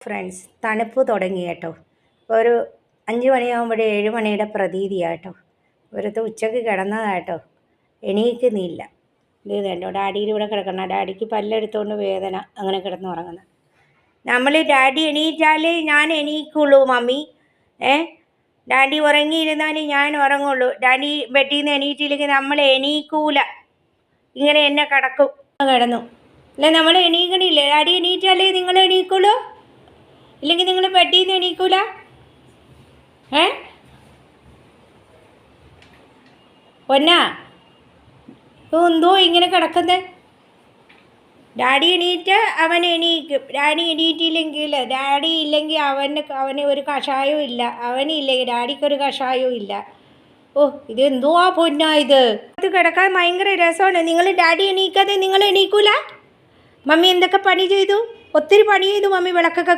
Friends തണുപ്പ് തുടങ്ങി കേട്ടോ. ഒരു 5 മണിയാകുമ്പോഴേ 7 മണിയുടെ പ്രതീതിയാട്ടോ. ഒരുത്ത ഉച്ചയ്ക്ക് കിടന്നതാട്ടോ, എണീക്കുന്നില്ല. ഇത് എൻ്റെ ഡാഡിയുടെ ഇവിടെ കിടക്കണം. ഡാഡിക്ക് പല്ലെടുത്തുകൊണ്ട് വേദന, അങ്ങനെ കിടന്നുറങ്ങുന്നത്. നമ്മൾ ഡാഡി എണീറ്റാലേ ഞാൻ എണീക്കുള്ളൂ മമ്മി. ഡാഡി ഉറങ്ങിയിരുന്നാലേ ഞാൻ ഉറങ്ങുള്ളൂ. ഡാഡി ബെഡിൽ നിന്ന് എണീറ്റില്ലെങ്കിൽ നമ്മൾ എണീക്കൂല, ഇങ്ങനെ എന്നെ കിടന്നു. അല്ല, നമ്മൾ എണീക്കണില്ലേ? ഡാഡി എണീറ്റാലേ നിങ്ങൾ എണീക്കുള്ളൂ, ഇല്ലെങ്കിൽ നിങ്ങൾ ബെഡിൽ നിന്ന് എണീക്കൂല. പൊന്നാ, എന്തോ ഇങ്ങനെ കിടക്കുന്നത്? ഡാഡി എണീറ്റ് അവൻ എണീക്കും. ഡാഡി എണീറ്റില്ലെങ്കിൽ, ഡാഡി ഇല്ലെങ്കിൽ അവന് ഒരു കഷായവും ഇല്ല. അവനില്ലെങ്കിൽ ഡാഡിക്കൊരു കഷായവും ഇല്ല. ഇതെന്തുവാ പൊന്നാ ഇത് കിടക്കാൻ ഭയങ്കര രസമാണ്. നിങ്ങൾ ഡാഡി എണീക്കാതെ നിങ്ങൾ എണീക്കൂല? മമ്മി എന്തൊക്കെ പണി ചെയ്തു? ഒത്തിരി പണി ചെയ്തു മമ്മി. വിളക്കൊക്കെ